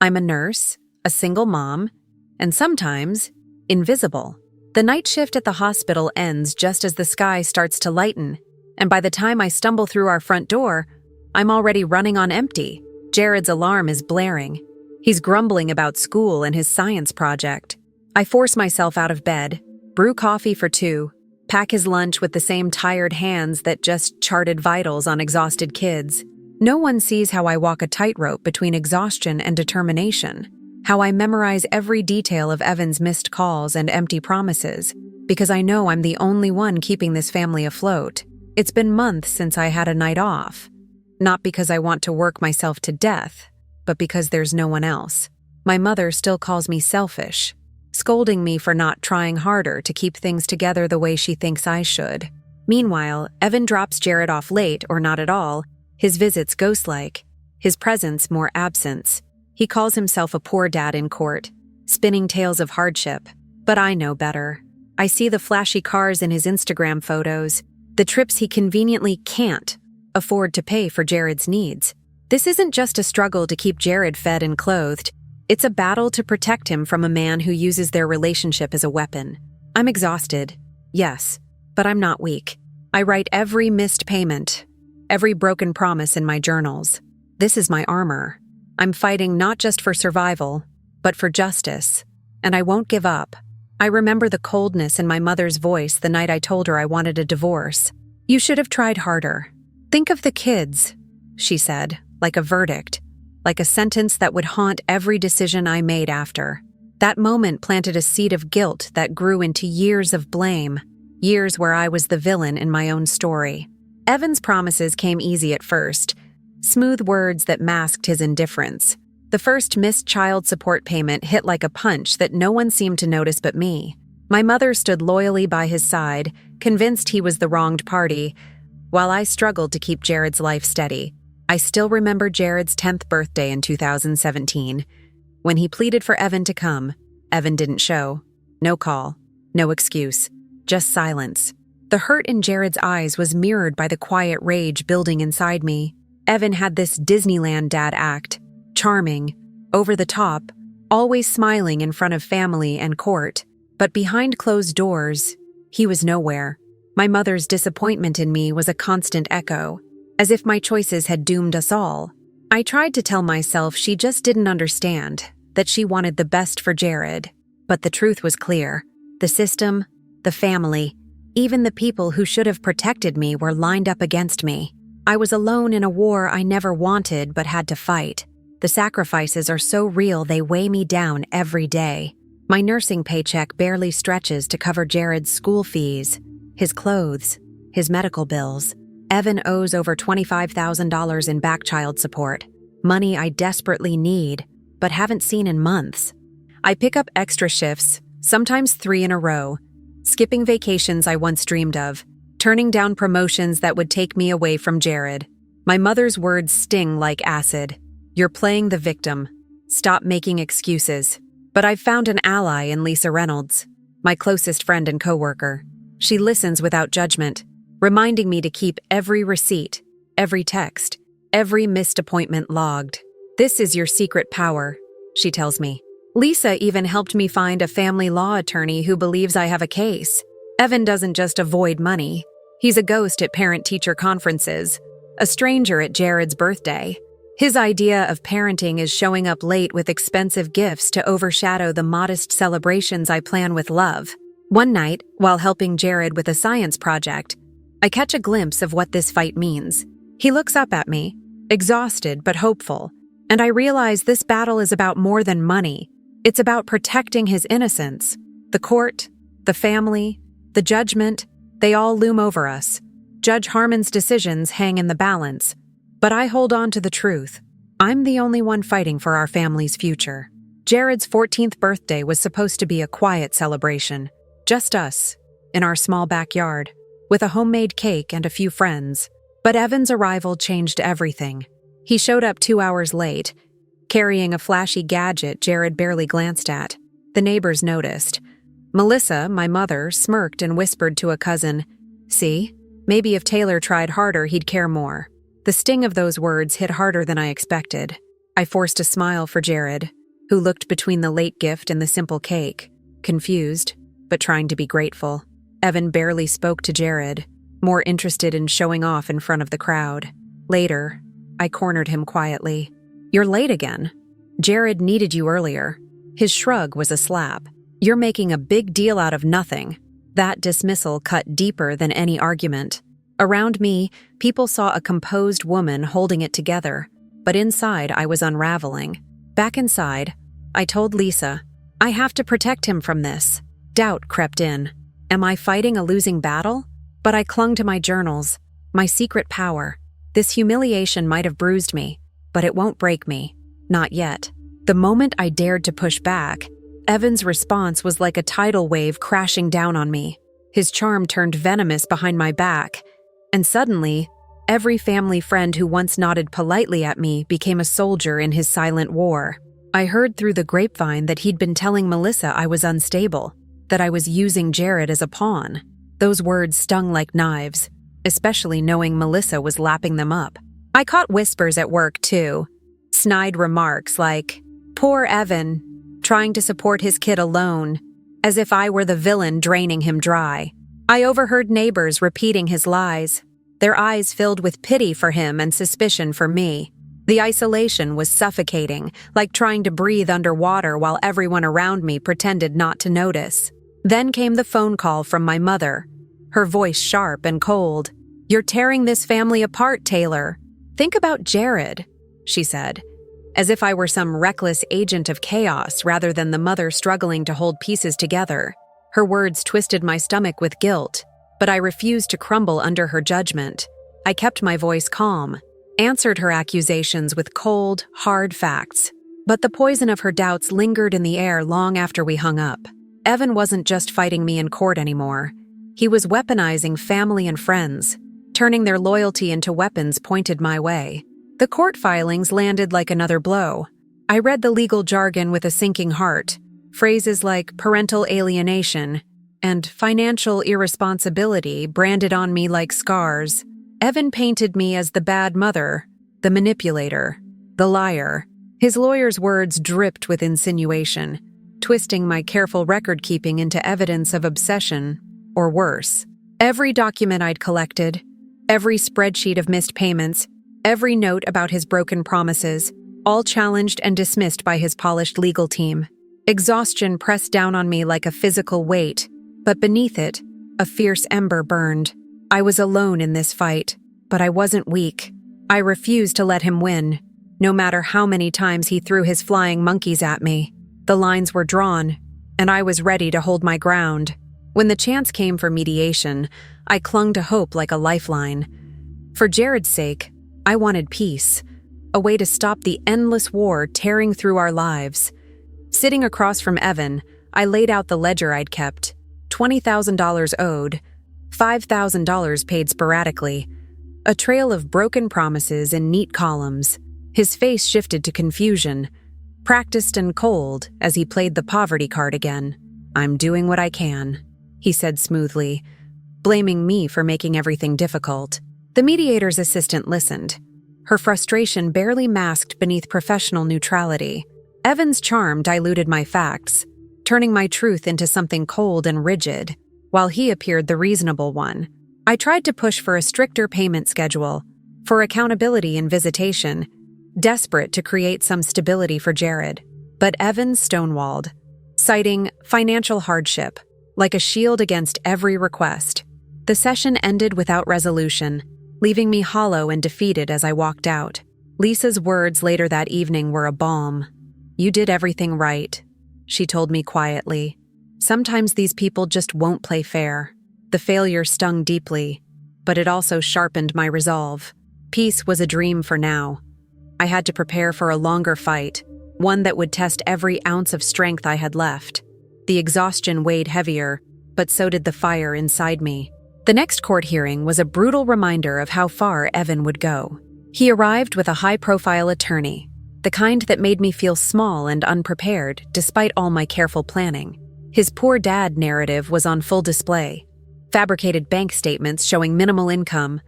I'm a nurse, a single mom, and sometimes invisible. The night shift at the hospital ends just as the sky starts to lighten, and by the time I stumble through our front door, I'm already running on empty. Jared's alarm is blaring. He's grumbling about school and his science project. I force myself out of bed, brew coffee for two, pack his lunch with the same tired hands that just charted vitals on exhausted kids. No one sees how I walk a tightrope between exhaustion and determination, how I memorize every detail of Evan's missed calls and empty promises, because I know I'm the only one keeping this family afloat. It's been months since I had a night off, not because I want to work myself to death, but because there's no one else. My mother still calls me selfish, scolding me for not trying harder to keep things together the way she thinks I should. Meanwhile, Evan drops Jared off late or not at all, his visits ghost-like, his presence more absence. He calls himself a poor dad in court, spinning tales of hardship. But I know better. I see the flashy cars in his Instagram photos, the trips he conveniently can't afford to pay for Jared's needs. This isn't just a struggle to keep Jared fed and clothed. It's a battle to protect him from a man who uses their relationship as a weapon. I'm exhausted, yes, but I'm not weak. I write every missed payment, every broken promise in my journals. This is my armor. I'm fighting not just for survival, but for justice, and I won't give up. I remember the coldness in my mother's voice the night I told her I wanted a divorce. "You should have tried harder. Think of the kids," she said, like a verdict, like a sentence that would haunt every decision I made after. That moment planted a seed of guilt that grew into years of blame, years where I was the villain in my own story. Evan's promises came easy at first, smooth words that masked his indifference. The first missed child support payment hit like a punch that no one seemed to notice but me. My mother stood loyally by his side, convinced he was the wronged party, while I struggled to keep Jared's life steady. I still remember Jared's 10th birthday in 2017. When he pleaded for Evan to come, Evan didn't show. No call, no excuse, just silence. The hurt in Jared's eyes was mirrored by the quiet rage building inside me. Evan had this Disneyland dad act, charming, over the top, always smiling in front of family and court. But behind closed doors, he was nowhere. My mother's disappointment in me was a constant echo, as if my choices had doomed us all. I tried to tell myself she just didn't understand, that she wanted the best for Jared. But the truth was clear. The system, the family, even the people who should have protected me were lined up against me. I was alone in a war I never wanted but had to fight. The sacrifices are so real they weigh me down every day. My nursing paycheck barely stretches to cover Jared's school fees, his clothes, his medical bills. Evan owes over $25,000 in back child support, money I desperately need, but haven't seen in months. I pick up extra shifts, sometimes 3 in a row, skipping vacations I once dreamed of, turning down promotions that would take me away from Jared. My mother's words sting like acid. "You're playing the victim. Stop making excuses." But I've found an ally in Lisa Reynolds, my closest friend and coworker. She listens without judgment, reminding me to keep every receipt, every text, every missed appointment logged. "This is your secret power," she tells me. Lisa even helped me find a family law attorney who believes I have a case. Evan doesn't just avoid money. He's a ghost at parent-teacher conferences, a stranger at Jared's birthday. His idea of parenting is showing up late with expensive gifts to overshadow the modest celebrations I plan with love. One night, while helping Jared with a science project, I catch a glimpse of what this fight means. He looks up at me, exhausted but hopeful, and I realize this battle is about more than money. It's about protecting his innocence. The court, the family, the judgment, they all loom over us. Judge Harmon's decisions hang in the balance. But I hold on to the truth. I'm the only one fighting for our family's future. Jared's 14th birthday was supposed to be a quiet celebration. Just us, in our small backyard, with a homemade cake and a few friends. But Evan's arrival changed everything. He showed up 2 hours late, carrying a flashy gadget Jared barely glanced at. The neighbors noticed. Melissa, my mother, smirked and whispered to a cousin, "See, maybe if Taylor tried harder, he'd care more." The sting of those words hit harder than I expected. I forced a smile for Jared, who looked between the late gift and the simple cake, confused, but trying to be grateful. Evan barely spoke to Jared, more interested in showing off in front of the crowd. Later, I cornered him quietly. "You're late again. Jared needed you earlier." His shrug was a slap. "You're making a big deal out of nothing." That dismissal cut deeper than any argument. Around me, people saw a composed woman holding it together, but inside I was unraveling. Back inside, I told Lisa, "I have to protect him from this." Doubt crept in. Am I fighting a losing battle? But I clung to my journals, my secret power. This humiliation might have bruised me, but it won't break me. Not yet. The moment I dared to push back, Evan's response was like a tidal wave crashing down on me. His charm turned venomous behind my back, and suddenly, every family friend who once nodded politely at me became a soldier in his silent war. I heard through the grapevine that he'd been telling Melissa I was unstable, that I was using Jared as a pawn. Those words stung like knives, especially knowing Melissa was lapping them up. I caught whispers at work, too. Snide remarks like, "Poor Evan, trying to support his kid alone," as if I were the villain draining him dry. I overheard neighbors repeating his lies, their eyes filled with pity for him and suspicion for me. The isolation was suffocating, like trying to breathe underwater while everyone around me pretended not to notice. Then came the phone call from my mother, her voice sharp and cold. "You're tearing this family apart, Taylor. Think about Jared," she said, as if I were some reckless agent of chaos rather than the mother struggling to hold pieces together. Her words twisted my stomach with guilt, but I refused to crumble under her judgment. I kept my voice calm, answered her accusations with cold, hard facts. But the poison of her doubts lingered in the air long after we hung up. Evan wasn't just fighting me in court anymore. He was weaponizing family and friends, turning their loyalty into weapons pointed my way. The court filings landed like another blow. I read the legal jargon with a sinking heart, phrases like parental alienation and financial irresponsibility branded on me like scars. Evan painted me as the bad mother, the manipulator, the liar. His lawyer's words dripped with insinuation, twisting my careful record-keeping into evidence of obsession, or worse. Every document I'd collected, every spreadsheet of missed payments, every note about his broken promises, all challenged and dismissed by his polished legal team. Exhaustion pressed down on me like a physical weight, but beneath it, a fierce ember burned. I was alone in this fight, but I wasn't weak. I refused to let him win, no matter how many times he threw his flying monkeys at me. The lines were drawn, and I was ready to hold my ground. When the chance came for mediation, I clung to hope like a lifeline. For Jared's sake, I wanted peace, a way to stop the endless war tearing through our lives. Sitting across from Evan, I laid out the ledger I'd kept. $20,000 owed, $5,000 paid sporadically. A trail of broken promises in neat columns. His face shifted to confusion, practiced and cold as he played the poverty card again. "I'm doing what I can," he said smoothly, blaming me for making everything difficult. The mediator's assistant listened, her frustration barely masked beneath professional neutrality. Evan's charm diluted my facts, turning my truth into something cold and rigid, while he appeared the reasonable one. I tried to push for a stricter payment schedule, for accountability in visitation, desperate to create some stability for Jared. But Evan stonewalled, citing financial hardship, like a shield against every request. The session ended without resolution, leaving me hollow and defeated as I walked out. Lisa's words later that evening were a balm. "You did everything right," she told me quietly. "Sometimes these people just won't play fair." The failure stung deeply, but it also sharpened my resolve. Peace was a dream for now. I had to prepare for a longer fight, one that would test every ounce of strength I had left. The exhaustion weighed heavier, but so did the fire inside me. The next court hearing was a brutal reminder of how far Evan would go. He arrived with a high-profile attorney, the kind that made me feel small and unprepared despite all my careful planning. His poor dad narrative was on full display. Fabricated bank statements showing minimal income,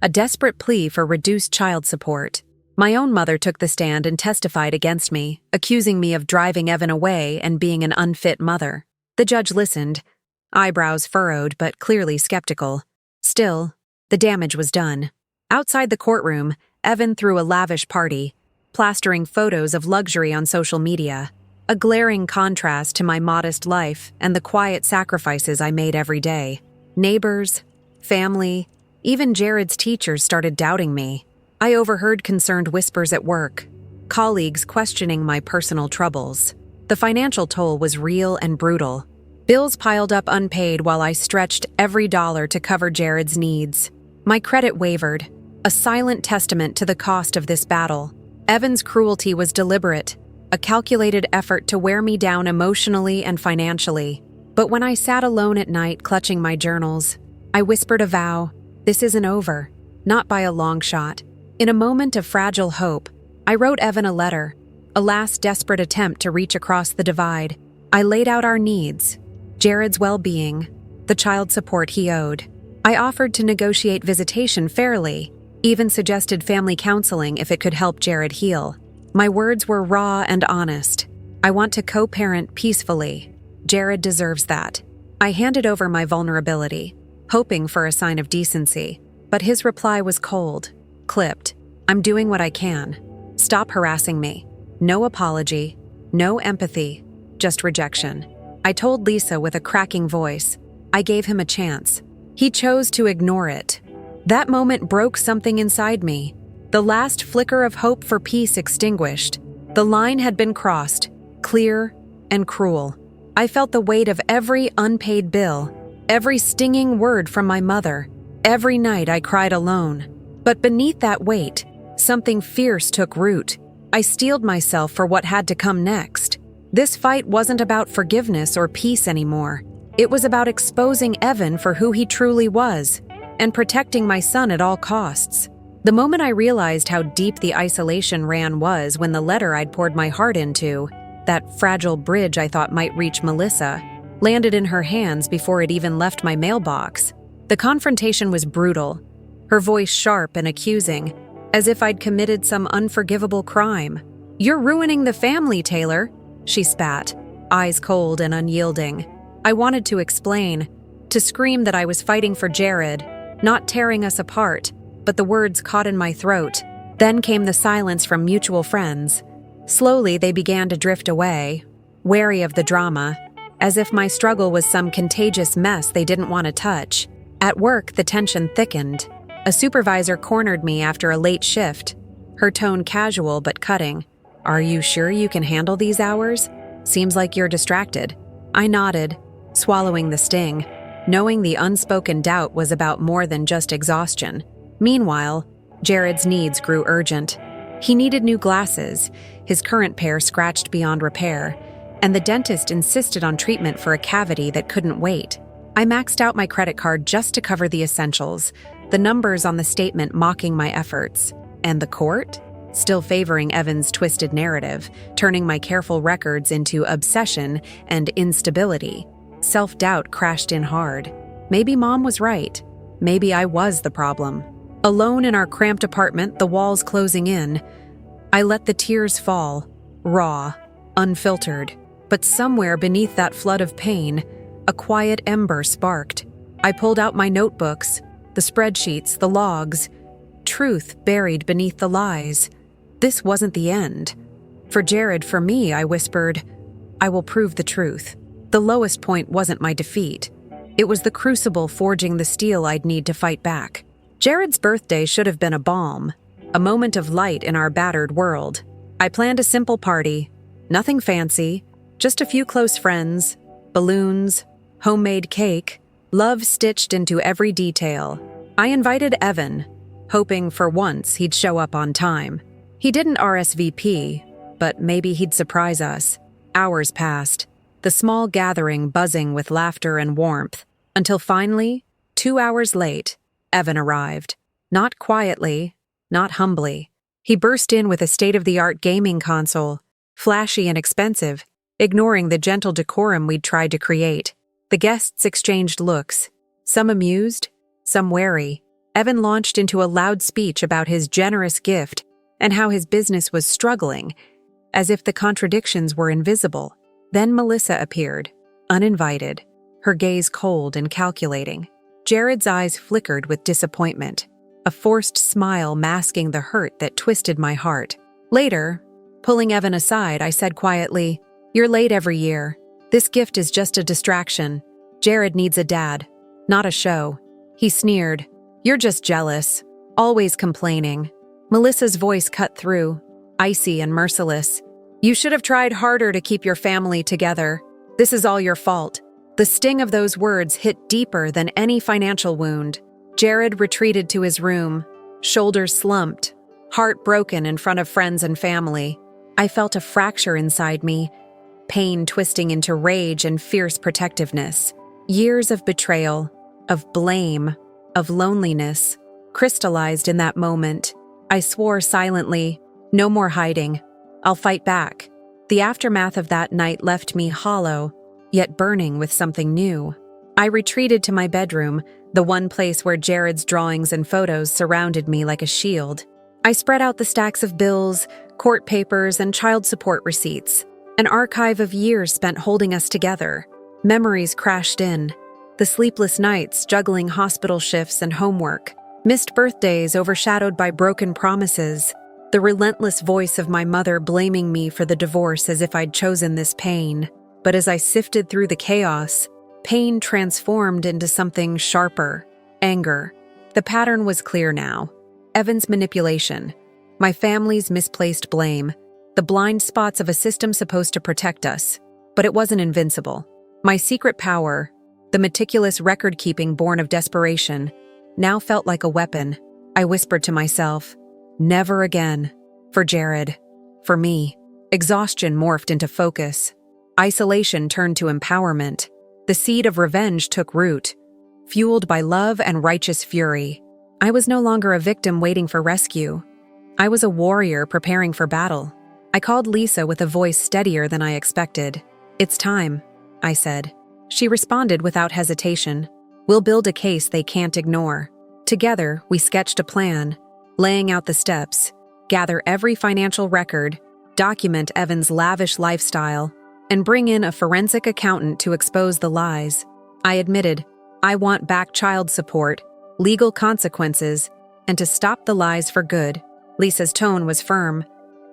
a desperate plea for reduced child support. My own mother took the stand and testified against me, accusing me of driving Evan away and being an unfit mother. The judge listened, eyebrows furrowed but clearly skeptical. Still, the damage was done. Outside the courtroom, Evan threw a lavish party, plastering photos of luxury on social media, a glaring contrast to my modest life and the quiet sacrifices I made every day. Neighbors, family, even Jared's teachers started doubting me. I overheard concerned whispers at work, colleagues questioning my personal troubles. The financial toll was real and brutal. Bills piled up unpaid while I stretched every dollar to cover Jared's needs. My credit wavered, a silent testament to the cost of this battle. Evan's cruelty was deliberate, a calculated effort to wear me down emotionally and financially. But when I sat alone at night clutching my journals, I whispered a vow. This isn't over, not by a long shot. In a moment of fragile hope, I wrote Evan a letter, a last desperate attempt to reach across the divide. I laid out our needs, Jared's well-being, the child support he owed. I offered to negotiate visitation fairly, even suggested family counseling if it could help Jared heal. My words were raw and honest. I want to co-parent peacefully. Jared deserves that. I handed over my vulnerability, hoping for a sign of decency, but his reply was cold, clipped. I'm doing what I can. Stop harassing me. No apology, no empathy, just rejection. I told Lisa with a cracking voice. I gave him a chance. He chose to ignore it. That moment broke something inside me. The last flicker of hope for peace extinguished. The line had been crossed, clear and cruel. I felt the weight of every unpaid bill, every stinging word from my mother. Every night I cried alone. But beneath that weight, something fierce took root. I steeled myself for what had to come next. This fight wasn't about forgiveness or peace anymore. It was about exposing Evan for who he truly was and protecting my son at all costs. The moment I realized how deep the isolation ran was when the letter I'd poured my heart into, that fragile bridge I thought might reach Melissa, landed in her hands before it even left my mailbox. The confrontation was brutal, her voice sharp and accusing, as if I'd committed some unforgivable crime. "You're ruining the family, Taylor," she spat, eyes cold and unyielding. I wanted to explain, to scream that I was fighting for Jared, not tearing us apart, but the words caught in my throat. Then came the silence from mutual friends. Slowly they began to drift away, wary of the drama, as if my struggle was some contagious mess they didn't want to touch. At work, the tension thickened. A supervisor cornered me after a late shift, her tone casual but cutting. "Are you sure you can handle these hours? Seems like you're distracted." I nodded, swallowing the sting, knowing the unspoken doubt was about more than just exhaustion. Meanwhile, Jared's needs grew urgent. He needed new glasses, his current pair scratched beyond repair, and the dentist insisted on treatment for a cavity that couldn't wait. I maxed out my credit card just to cover the essentials, the numbers on the statement mocking my efforts. And the court? Still favoring Evan's twisted narrative, turning my careful records into obsession and instability. Self-doubt crashed in hard. Maybe Mom was right. Maybe I was the problem. Alone in our cramped apartment, the walls closing in, I let the tears fall, raw, unfiltered. But somewhere beneath that flood of pain, a quiet ember sparked. I pulled out my notebooks, the spreadsheets, the logs. Truth buried beneath the lies. This wasn't the end. For Jared, for me, I whispered, I will prove the truth. The lowest point wasn't my defeat. It was the crucible forging the steel I'd need to fight back. Jared's birthday should have been a balm, a moment of light in our battered world. I planned a simple party, nothing fancy, just a few close friends, balloons, homemade cake, love stitched into every detail. I invited Evan, hoping for once he'd show up on time. He didn't RSVP, but maybe he'd surprise us. Hours passed, the small gathering buzzing with laughter and warmth, until finally, 2 hours late, Evan arrived. Not quietly, not humbly. He burst in with a state-of-the-art gaming console, flashy and expensive, ignoring the gentle decorum we'd tried to create. The guests exchanged looks, some amused, some wary. Evan launched into a loud speech about his generous gift, and how his business was struggling, as if the contradictions were invisible. Then Melissa appeared, uninvited, her gaze cold and calculating. Jared's eyes flickered with disappointment, a forced smile masking the hurt that twisted my heart. Later, pulling Evan aside, I said quietly, "You're late every year. This gift is just a distraction. Jared needs a dad, not a show." He sneered, "You're just jealous, always complaining." Melissa's voice cut through, icy and merciless. "You should have tried harder to keep your family together. This is all your fault." The sting of those words hit deeper than any financial wound. Jared retreated to his room, shoulders slumped, heart broken in front of friends and family. I felt a fracture inside me, pain twisting into rage and fierce protectiveness. Years of betrayal, of blame, of loneliness, crystallized in that moment. I swore silently, "No more hiding. I'll fight back." The aftermath of that night left me hollow, yet burning with something new. I retreated to my bedroom, the one place where Jared's drawings and photos surrounded me like a shield. I spread out the stacks of bills, court papers, and child support receipts, an archive of years spent holding us together. Memories crashed in. The sleepless nights juggling hospital shifts and homework, missed birthdays overshadowed by broken promises, the relentless voice of my mother blaming me for the divorce as if I'd chosen this pain. But as I sifted through the chaos, pain transformed into something sharper, anger. The pattern was clear now. Evan's manipulation, my family's misplaced blame, the blind spots of a system supposed to protect us. But it wasn't invincible. My secret power, the meticulous record-keeping born of desperation, now felt like a weapon. I whispered to myself, "Never again." For Jared. For me. Exhaustion morphed into focus. Isolation turned to empowerment. The seed of revenge took root, fueled by love and righteous fury. I was no longer a victim waiting for rescue. I was a warrior preparing for battle. I called Lisa with a voice steadier than I expected. "It's time," I said. She responded without hesitation. "We'll build a case they can't ignore." Together, we sketched a plan, laying out the steps, gather every financial record, document Evan's lavish lifestyle, and bring in a forensic accountant to expose the lies. I admitted, I want back child support, legal consequences, and to stop the lies for good. Lisa's tone was firm.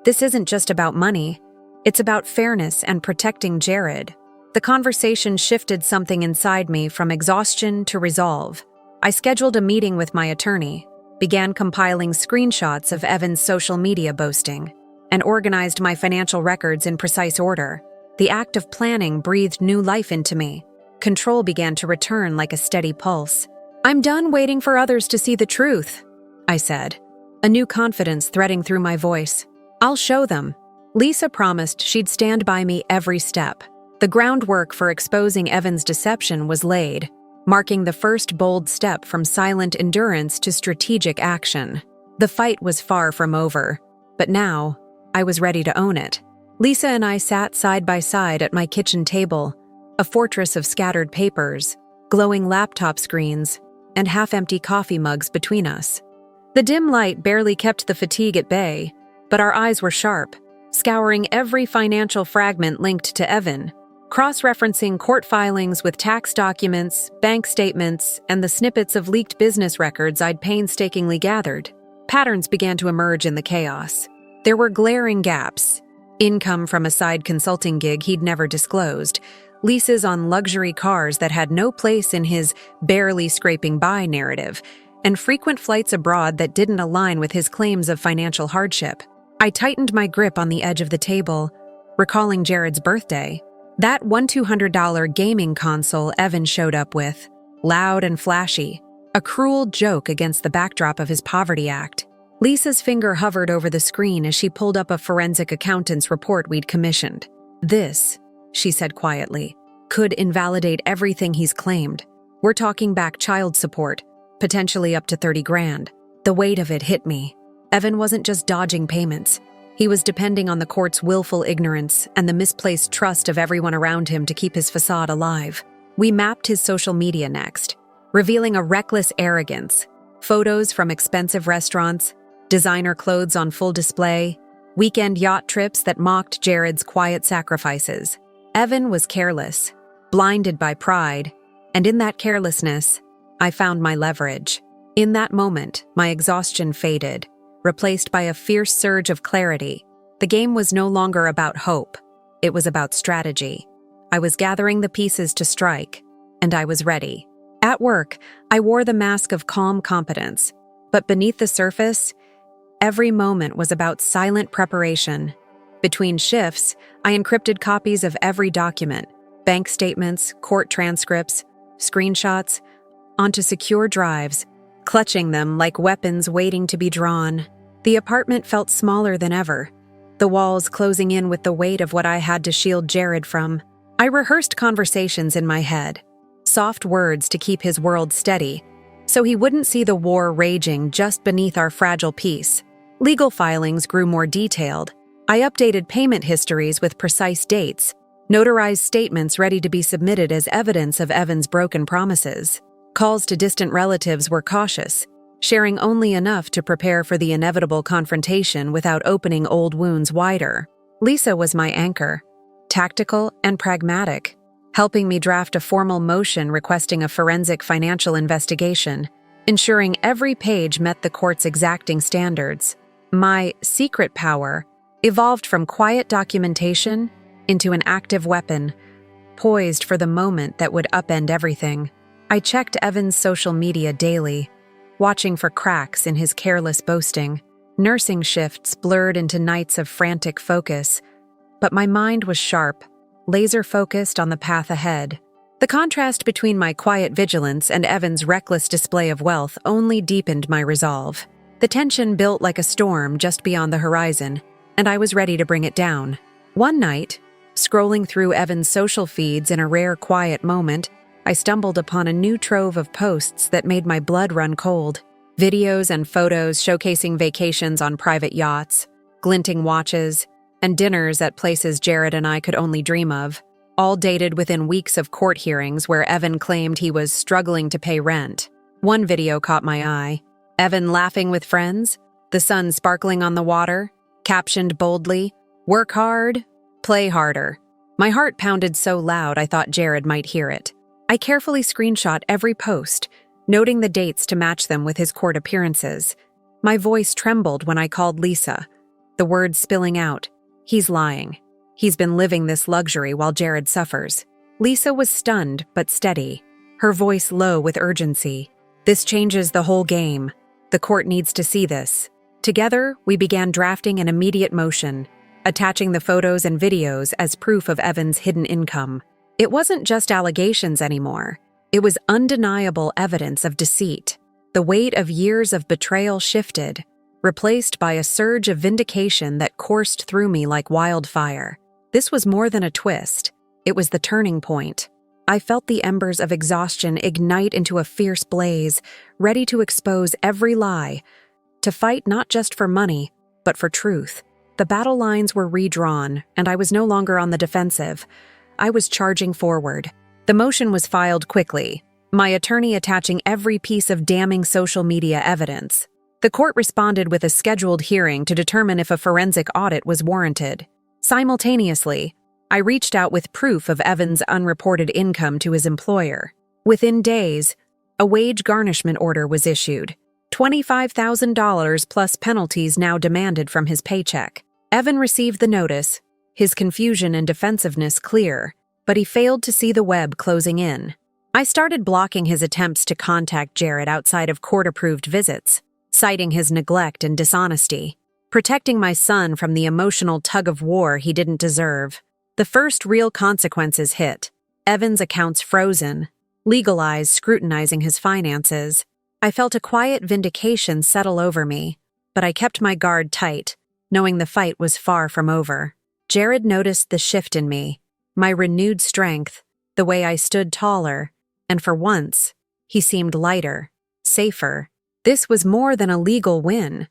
"This isn't just about money. It's about fairness and protecting Jared." The conversation shifted something inside me from exhaustion to resolve. I scheduled a meeting with my attorney, began compiling screenshots of Evan's social media boasting, and organized my financial records in precise order. The act of planning breathed new life into me. Control began to return like a steady pulse. "I'm done waiting for others to see the truth," I said, a new confidence threading through my voice. "I'll show them." Lisa promised she'd stand by me every step. The groundwork for exposing Evan's deception was laid, marking the first bold step from silent endurance to strategic action. The fight was far from over, but now I was ready to own it. Lisa and I sat side by side at my kitchen table, a fortress of scattered papers, glowing laptop screens, and half-empty coffee mugs between us. The dim light barely kept the fatigue at bay, but our eyes were sharp, scouring every financial fragment linked to Evan, cross-referencing court filings with tax documents, bank statements, and the snippets of leaked business records I'd painstakingly gathered. Patterns began to emerge in the chaos. There were glaring gaps. Income from a side consulting gig he'd never disclosed, leases on luxury cars that had no place in his barely scraping by narrative, and frequent flights abroad that didn't align with his claims of financial hardship. I tightened my grip on the edge of the table, recalling Jared's birthday. That $1,200 gaming console Evan showed up with, loud and flashy, a cruel joke against the backdrop of his poverty act. Lisa's finger hovered over the screen as she pulled up a forensic accountant's report we'd commissioned. "This," she said quietly, "could invalidate everything he's claimed. We're talking back child support, potentially up to 30 grand. The weight of it hit me. Evan wasn't just dodging payments. He was depending on the court's willful ignorance and the misplaced trust of everyone around him to keep his facade alive. We mapped his social media next, revealing a reckless arrogance. Photos from expensive restaurants, designer clothes on full display, weekend yacht trips that mocked Jared's quiet sacrifices. Evan was careless, blinded by pride, and in that carelessness, I found my leverage. In that moment, my exhaustion faded, replaced by a fierce surge of clarity. The game was no longer about hope. It was about strategy. I was gathering the pieces to strike, and I was ready. At work, I wore the mask of calm competence, but beneath the surface, every moment was about silent preparation. Between shifts, I encrypted copies of every document, bank statements, court transcripts, screenshots, onto secure drives, clutching them like weapons waiting to be drawn. The apartment felt smaller than ever, the walls closing in with the weight of what I had to shield Jared from. I rehearsed conversations in my head, soft words to keep his world steady, so he wouldn't see the war raging just beneath our fragile peace. Legal filings grew more detailed. I updated payment histories with precise dates, notarized statements ready to be submitted as evidence of Evan's broken promises. Calls to distant relatives were cautious, sharing only enough to prepare for the inevitable confrontation without opening old wounds wider. Lisa was my anchor, tactical and pragmatic, helping me draft a formal motion requesting a forensic financial investigation, ensuring every page met the court's exacting standards. My secret power evolved from quiet documentation into an active weapon, poised for the moment that would upend everything. I checked Evan's social media daily, watching for cracks in his careless boasting. Nursing shifts blurred into nights of frantic focus, but my mind was sharp, laser-focused on the path ahead. The contrast between my quiet vigilance and Evan's reckless display of wealth only deepened my resolve. The tension built like a storm just beyond the horizon, and I was ready to bring it down. One night, scrolling through Evan's social feeds in a rare quiet moment, I stumbled upon a new trove of posts that made my blood run cold. Videos and photos showcasing vacations on private yachts, glinting watches, and dinners at places Jared and I could only dream of, all dated within weeks of court hearings where Evan claimed he was struggling to pay rent. One video caught my eye. Evan laughing with friends, the sun sparkling on the water, captioned boldly, "Work hard, play harder." My heart pounded so loud I thought Jared might hear it. I carefully screenshot every post, noting the dates to match them with his court appearances. My voice trembled when I called Lisa, the words spilling out, "He's lying. He's been living this luxury while Jared suffers." Lisa was stunned but steady, her voice low with urgency. "This changes the whole game. The court needs to see this." Together, we began drafting an immediate motion, attaching the photos and videos as proof of Evan's hidden income. It wasn't just allegations anymore. It was undeniable evidence of deceit. The weight of years of betrayal shifted, replaced by a surge of vindication that coursed through me like wildfire. This was more than a twist. It was the turning point. I felt the embers of exhaustion ignite into a fierce blaze, ready to expose every lie, to fight not just for money, but for truth. The battle lines were redrawn, and I was no longer on the defensive. I was charging forward. The motion was filed quickly, my attorney attaching every piece of damning social media evidence. The court responded with a scheduled hearing to determine if a forensic audit was warranted. Simultaneously, I reached out with proof of Evan's unreported income to his employer. Within days, a wage garnishment order was issued, $25,000 plus penalties now demanded from his paycheck. Evan received the notice, his confusion and defensiveness clear, but he failed to see the web closing in. I started blocking his attempts to contact Jared outside of court-approved visits, citing his neglect and dishonesty, protecting my son from the emotional tug-of-war he didn't deserve. The first real consequences hit. Evan's accounts frozen, legal eyes scrutinizing his finances. I felt a quiet vindication settle over me, but I kept my guard tight, knowing the fight was far from over. Jared noticed the shift in me, my renewed strength, the way I stood taller, and for once, he seemed lighter, safer. This was more than a legal win.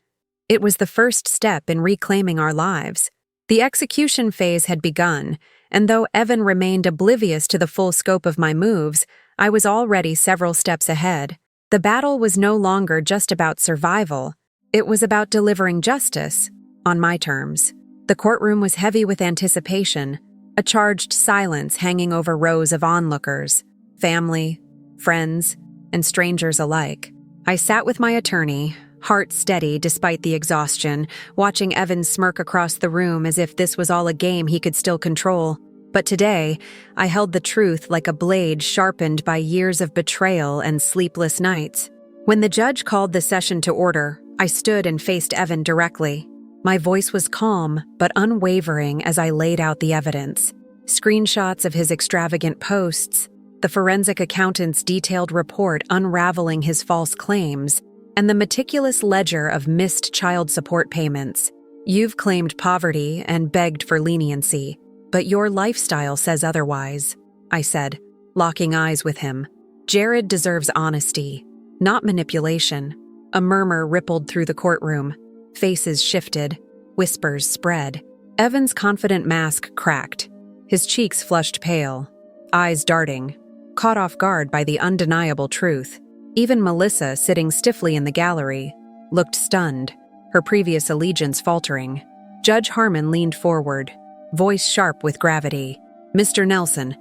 It was the first step in reclaiming our lives. The execution phase had begun, and though Evan remained oblivious to the full scope of my moves, I was already several steps ahead. The battle was no longer just about survival. It was about delivering justice, on my terms. The courtroom was heavy with anticipation, a charged silence hanging over rows of onlookers, family, friends, and strangers alike. I sat with my attorney, heart steady despite the exhaustion, watching Evan smirk across the room as if this was all a game he could still control. But today, I held the truth like a blade sharpened by years of betrayal and sleepless nights. When the judge called the session to order, I stood and faced Evan directly. My voice was calm but unwavering as I laid out the evidence. Screenshots of his extravagant posts, the forensic accountant's detailed report unraveling his false claims, and the meticulous ledger of missed child support payments. You've claimed poverty and begged for leniency, but your lifestyle says otherwise, I said, locking eyes with him. Jared deserves honesty, not manipulation. A murmur rippled through the courtroom. Faces shifted. Whispers spread. Evan's confident mask cracked. His cheeks flushed pale, eyes darting, caught off guard by the undeniable truth. Even Melissa, sitting stiffly in the gallery, looked stunned, her previous allegiance faltering. Judge Harmon leaned forward, voice sharp with gravity. Mr. Nelson,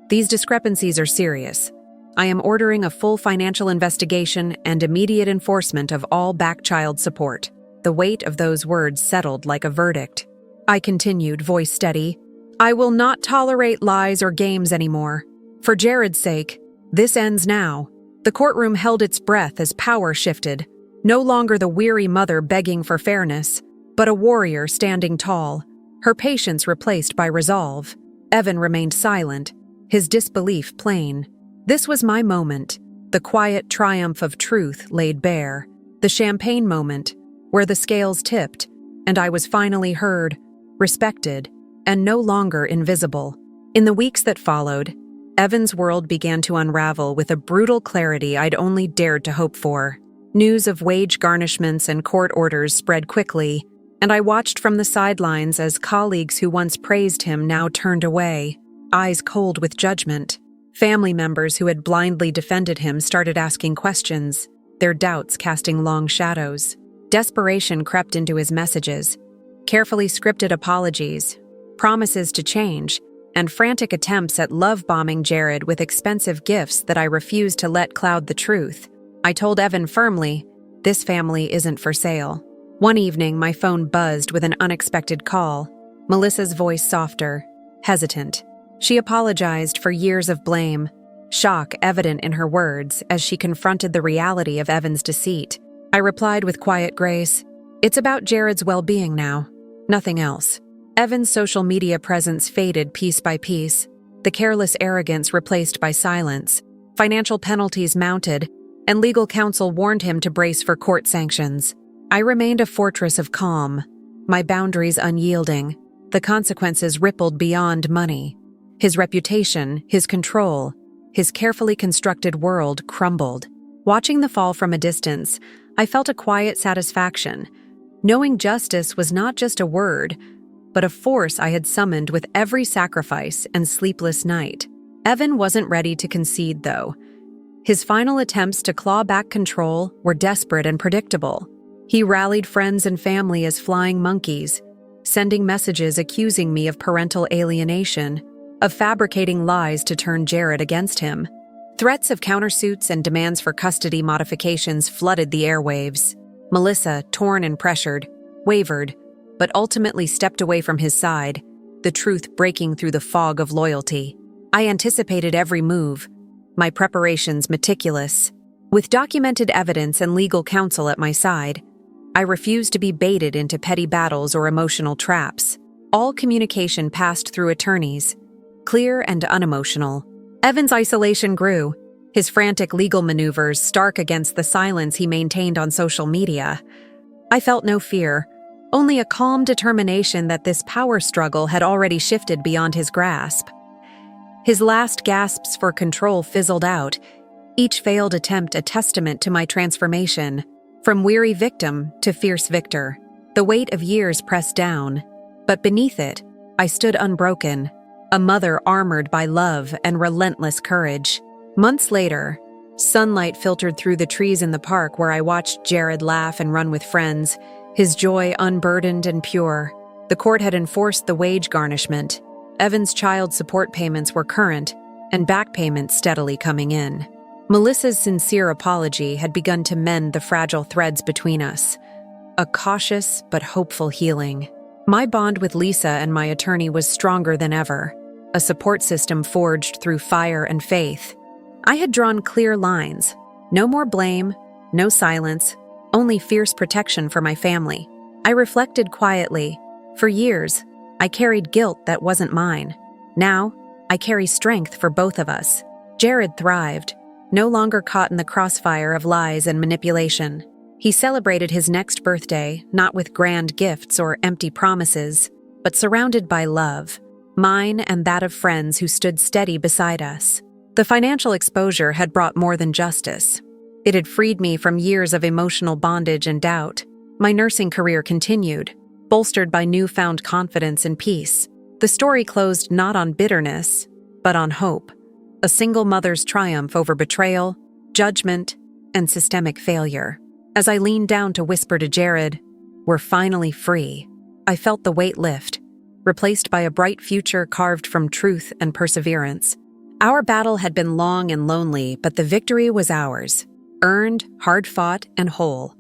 these discrepancies are serious. I am ordering a full financial investigation and immediate enforcement of all back child support. The weight of those words settled like a verdict. I continued, voice steady. I will not tolerate lies or games anymore. For Jared's sake, this ends now. The courtroom held its breath as power shifted. No longer the weary mother begging for fairness, but a warrior standing tall, her patience replaced by resolve. Evan remained silent, his disbelief plain. This was my moment, the quiet triumph of truth laid bare, the champagne moment, where the scales tipped, and I was finally heard, respected, and no longer invisible. In the weeks that followed, Evan's world began to unravel with a brutal clarity I'd only dared to hope for. News of wage garnishments and court orders spread quickly, and I watched from the sidelines as colleagues who once praised him now turned away, eyes cold with judgment. Family members who had blindly defended him started asking questions, their doubts casting long shadows. Desperation crept into his messages, carefully scripted apologies, promises to change, and frantic attempts at love-bombing Jared with expensive gifts that I refused to let cloud the truth. I told Evan firmly, this family isn't for sale. One evening, my phone buzzed with an unexpected call, Melissa's voice softer, hesitant. She apologized for years of blame, shock evident in her words as she confronted the reality of Evan's deceit. I replied with quiet grace, it's about Jared's well-being now, nothing else. Evan's social media presence faded piece by piece, the careless arrogance replaced by silence, financial penalties mounted, and legal counsel warned him to brace for court sanctions. I remained a fortress of calm, my boundaries unyielding. The consequences rippled beyond money. His reputation, his control, his carefully constructed world crumbled. Watching the fall from a distance, I felt a quiet satisfaction, knowing justice was not just a word, but a force I had summoned with every sacrifice and sleepless night. Evan wasn't ready to concede, though. His final attempts to claw back control were desperate and predictable. He rallied friends and family as flying monkeys, sending messages accusing me of parental alienation, of fabricating lies to turn Jared against him. Threats of countersuits and demands for custody modifications flooded the airwaves. Melissa, torn and pressured, wavered, but ultimately stepped away from his side, the truth breaking through the fog of loyalty. I anticipated every move, my preparations meticulous. With documented evidence and legal counsel at my side, I refused to be baited into petty battles or emotional traps. All communication passed through attorneys, clear and unemotional. Evan's isolation grew, his frantic legal maneuvers stark against the silence he maintained on social media. I felt no fear, only a calm determination that this power struggle had already shifted beyond his grasp. His last gasps for control fizzled out, each failed attempt a testament to my transformation, from weary victim to fierce victor. The weight of years pressed down, but beneath it, I stood unbroken, a mother armored by love and relentless courage. Months later, Sunlight filtered through the trees in the park where I watched Jared laugh and run with friends, his joy unburdened and pure. The court had enforced the wage garnishment. Evan's child support payments were current, and back payments steadily coming in. Melissa's sincere apology had begun to mend the fragile threads between us. A cautious but hopeful healing. My bond with Lisa and my attorney was stronger than ever, a support system forged through fire and faith. I had drawn clear lines. No more blame, no silence, only fierce protection for my family. I reflected quietly. For years, I carried guilt that wasn't mine. Now, I carry strength for both of us. Jared thrived, no longer caught in the crossfire of lies and manipulation. He celebrated his next birthday, not with grand gifts or empty promises, but surrounded by love, mine and that of friends who stood steady beside us. The financial exposure had brought more than justice. It had freed me from years of emotional bondage and doubt. My nursing career continued, bolstered by newfound confidence and peace. The story closed not on bitterness, but on hope. A single mother's triumph over betrayal, judgment, and systemic failure. As I leaned down to whisper to Jared, "We're finally free," I felt the weight lift, replaced by a bright future carved from truth and perseverance. Our battle had been long and lonely, but the victory was ours. Earned, hard-fought, and whole.